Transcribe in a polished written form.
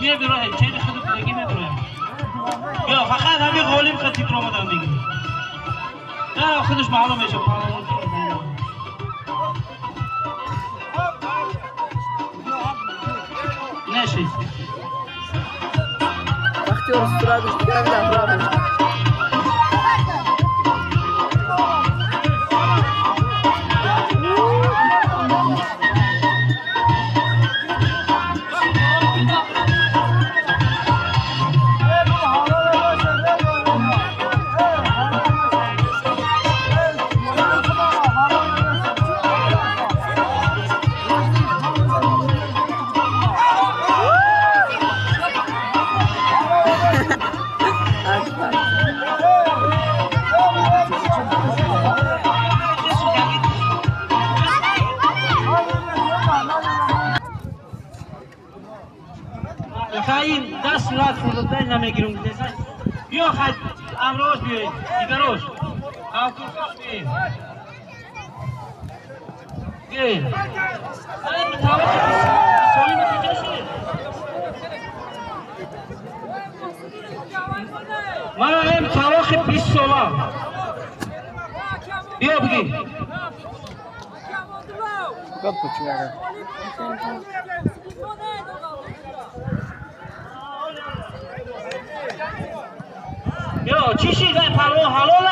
میبرم چه خود دیگه میبرم یا فقط همین غالب خطی تو آمدم دیگه نه خودش معلوم میشه نشید وقتی استرادش دیگه خیلی دست رد فرودتن نمیگیرم بیا خیلی امروز بیایید دیگروش آفرکاش بیایید بیایید این متوقع سالی متوجه شد من این متوقع 20 ساله بیا بگی گپ پوچیگه یا چی شده پروا حلاله